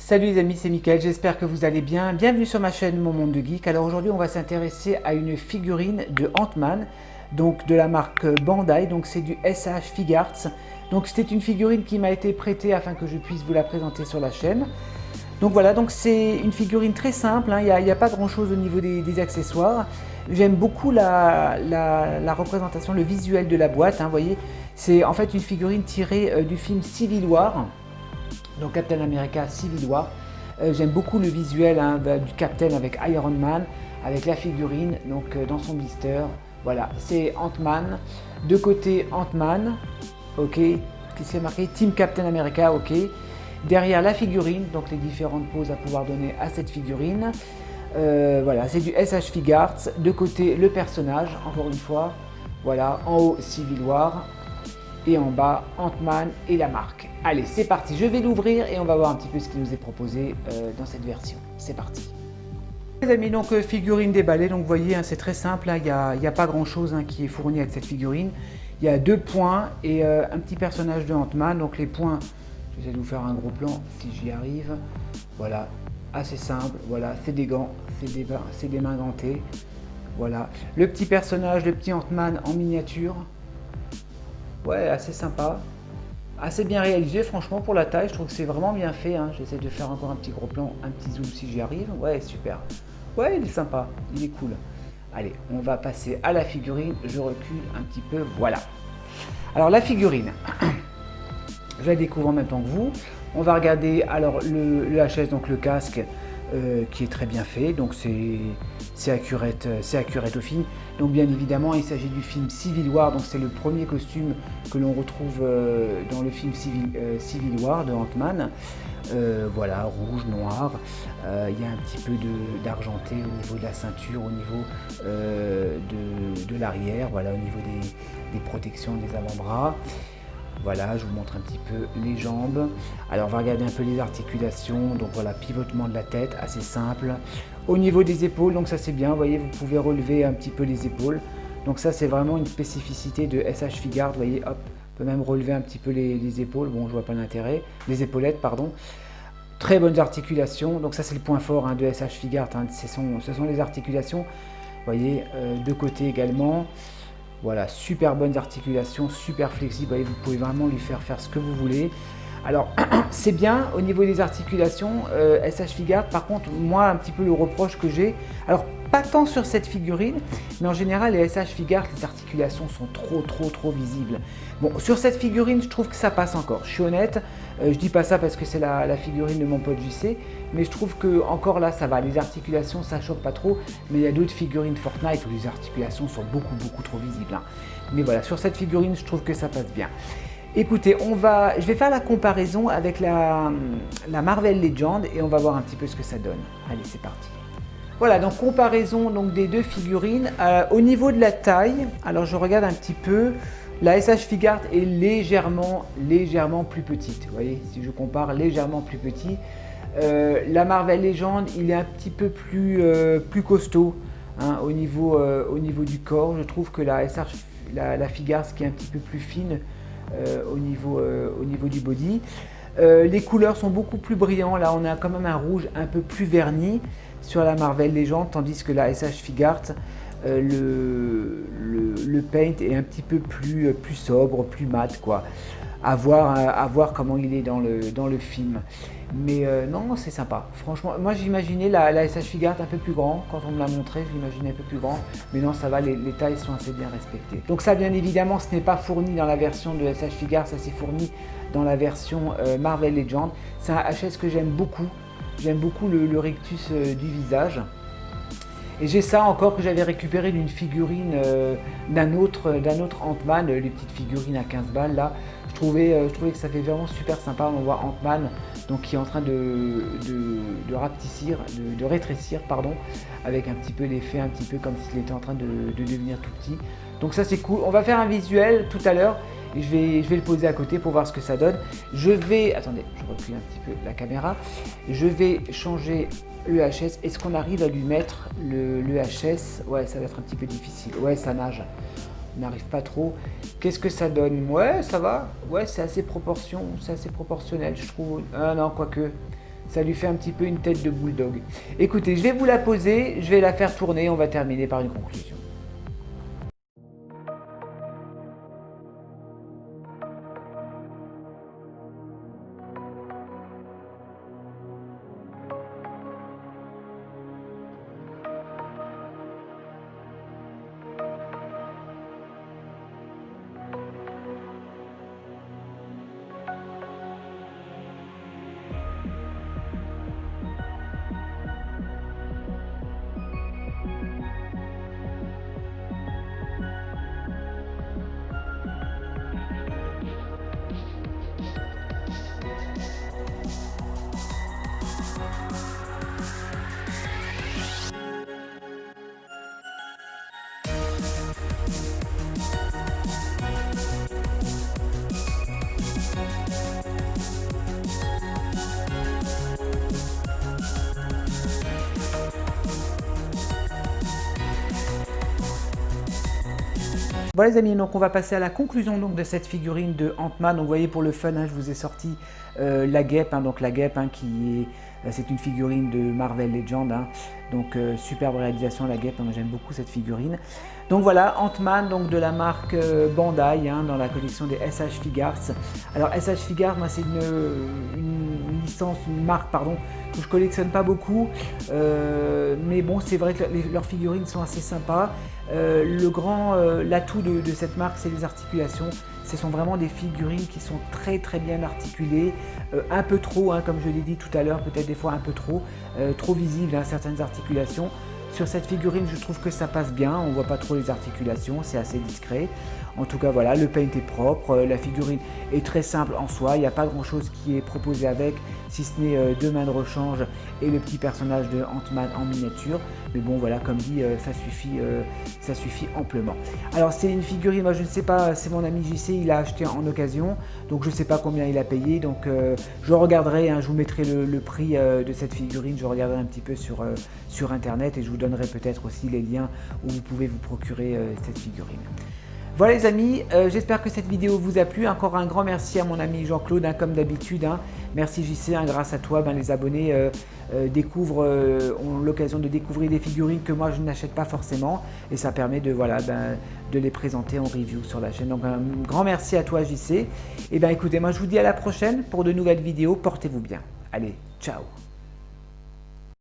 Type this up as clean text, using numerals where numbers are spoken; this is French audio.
Salut les amis, c'est Mickaël, j'espère que vous allez bien. Bienvenue sur ma chaîne Mon Monde de Geek. Alors aujourd'hui on va s'intéresser à une figurine de Ant-Man, donc de la marque Bandai, donc c'est du SH Figuarts. Donc c'est une figurine qui m'a été prêtée afin que je puisse vous la présenter sur la chaîne. Donc voilà, donc c'est une figurine très simple, il n'y a pas grand chose au niveau des accessoires. J'aime beaucoup la représentation, le visuel de la boîte, vous voyez. C'est en fait une figurine tirée du film Civil War. Donc Captain America Civil War. J'aime beaucoup le visuel du Captain avec Iron Man, avec la figurine dans son blister. Voilà, c'est Ant-Man. De côté Ant-Man, ok. Qu'est-ce qui est marqué? Team Captain America, ok. Derrière la figurine, donc les différentes poses à pouvoir donner à cette figurine. Voilà, c'est du SH Figuarts. De côté le personnage, encore une fois. Voilà, en haut Civil War. Et en bas Ant-Man et la marque. Allez, c'est parti, je vais l'ouvrir et on va voir un petit peu ce qui nous est proposé dans cette version. C'est parti. Les amis, donc figurine déballée, donc vous voyez, c'est très simple, il n'y a pas grand chose qui est fourni avec cette figurine. Il y a deux points et un petit personnage de Ant-Man, donc les points, j'essaie de vous faire un gros plan si j'y arrive. Voilà, assez simple, voilà, c'est des gants, c'est des mains gantées. Voilà, le petit personnage, le petit Ant-Man en miniature. Ouais, assez sympa, assez bien réalisé, franchement pour la taille, je trouve que c'est vraiment bien fait. J'essaie de faire encore un petit gros plan, un petit zoom si j'y arrive. Ouais, super. Ouais, il est sympa, il est cool. Allez, on va passer à la figurine, je recule un petit peu, voilà. Alors la figurine, je la découvre en même temps que vous. On va regarder alors le HS, donc le casque, qui est très bien fait, donc c'est accurate au film. Donc bien évidemment il s'agit du film Civil War, donc c'est le premier costume que l'on retrouve dans le film Civil War de Ant-Man. Voilà, rouge, noir, il y a un petit peu d'argenté au niveau de la ceinture, au niveau de l'arrière, voilà, au niveau des protections des avant-bras. Voilà, je vous montre un petit peu les jambes. Alors on va regarder un peu les articulations. Donc voilà, pivotement de la tête, assez simple. Au niveau des épaules, donc ça c'est bien, vous voyez, vous pouvez relever un petit peu les épaules. Donc ça c'est vraiment une spécificité de SH Figuarts, vous voyez, hop, on peut même relever un petit peu les épaules. Bon, je vois pas l'intérêt, les épaulettes, pardon. Très bonnes articulations, donc ça c'est le point fort de SH Figuarts, ce sont les articulations. Vous voyez, de côté également. Voilà, super bonnes articulations, super flexible, vous voyez, vous pouvez vraiment lui faire ce que vous voulez. Alors, c'est bien au niveau des articulations, SH Figuarts, par contre, moi, un petit peu le reproche que j'ai, alors pas tant sur cette figurine, mais en général, les SH Figuarts, les articulations sont trop visibles. Bon, sur cette figurine, je trouve que ça passe encore, je suis honnête, je dis pas ça parce que c'est la figurine de mon pote JC, mais je trouve que encore là, ça va, les articulations, ça choque pas trop, mais il y a d'autres figurines Fortnite où les articulations sont beaucoup trop visibles. Mais voilà, sur cette figurine, je trouve que ça passe bien. Écoutez, je vais faire la comparaison avec la Marvel Legend et on va voir un petit peu ce que ça donne. Allez, c'est parti. Voilà, donc comparaison des deux figurines. Au niveau de la taille, alors je regarde un petit peu, la SH Figuarts est légèrement plus petite. Vous voyez, si je compare, légèrement plus petit. La Marvel Legend, il est un petit peu plus costaud au niveau du corps. Je trouve que la Figuarts qui est un petit peu plus fine au niveau du body. Les couleurs sont beaucoup plus brillants. Là, on a quand même un rouge un peu plus verni sur la Marvel Legend, tandis que la SH Figuarts, le paint est un petit peu plus sobre, plus mat, quoi. À voir comment il est dans le film. Mais non, c'est sympa. Franchement, moi j'imaginais la SH Figuarts un peu plus grand. Quand on me l'a montré, je l'imaginais un peu plus grand. Mais non, ça va, les tailles sont assez bien respectées. Donc ça, bien évidemment, ce n'est pas fourni dans la version de SH Figuarts. Ça c'est fourni dans la version Marvel Legend. C'est un HS que j'aime beaucoup. J'aime beaucoup le rectus du visage. Et j'ai ça encore que j'avais récupéré d'une figurine d'un autre Ant-Man, les petites figurines à 15 balles là. Je trouvais que ça fait vraiment super sympa. On voit Ant-Man qui est en train de rapetissir, de rétrécir, pardon, avec un petit peu l'effet, un petit peu comme s'il était en train de devenir tout petit. Donc ça c'est cool. On va faire un visuel tout à l'heure et je vais le poser à côté pour voir ce que ça donne. Attendez, je recule un petit peu la caméra. Je vais changer le HS. Est-ce qu'on arrive à lui mettre le HS? Ouais, ça va être un petit peu difficile. Ouais, ça nage. On n'arrive pas trop. Qu'est-ce que ça donne? Ouais, ça va. Ouais, c'est assez proportionnel, je trouve. Ah non, quoique. Ça lui fait un petit peu une tête de bulldog. Écoutez, je vais vous la poser, je vais la faire tourner, on va terminer par une conclusion. Voilà les amis, donc on va passer à la conclusion donc, de cette figurine de Ant-Man. Donc vous voyez pour le fun, hein, je vous ai sorti la guêpe, hein, donc la guêpe qui est, c'est une figurine de Marvel Legends, hein, donc superbe réalisation la guêpe, j'aime beaucoup cette figurine. Donc voilà, Ant-Man donc de la marque Bandai, hein, dans la collection des SH Figuarts. Alors SH Figuarts, moi c'est une licence, une marque pardon, que je collectionne pas beaucoup, mais bon c'est vrai que leurs figurines sont assez sympas. L'atout de cette marque, c'est les articulations. Ce sont vraiment des figurines qui sont très bien articulées, un peu trop, hein, comme je l'ai dit tout à l'heure, peut-être des fois un peu trop visibles, hein, certaines articulations. Sur cette figurine, je trouve que ça passe bien, on ne voit pas trop les articulations, c'est assez discret. En tout cas, voilà, le paint est propre, la figurine est très simple en soi, il n'y a pas grand chose qui est proposé avec, si ce n'est deux mains de rechange et le petit personnage de Ant-Man en miniature. Mais bon, voilà, comme dit, ça suffit amplement. Alors, c'est une figurine, moi je ne sais pas, c'est mon ami JC, il l'a acheté en occasion, donc je ne sais pas combien il a payé, donc je regarderai, hein, je vous mettrai le prix de cette figurine, je regarderai un petit peu sur internet et je vous donnerai peut-être aussi les liens où vous pouvez vous procurer cette figurine. Voilà les amis, j'espère que cette vidéo vous a plu. Encore un grand merci à mon ami Jean-Claude, hein, comme d'habitude. Hein. Merci JC, hein, grâce à toi, les abonnés ont l'occasion de découvrir des figurines que moi je n'achète pas forcément. Et ça permet de les présenter en review sur la chaîne. Donc un grand merci à toi JC. Et bien écoutez, moi je vous dis à la prochaine pour de nouvelles vidéos. Portez-vous bien. Allez, ciao.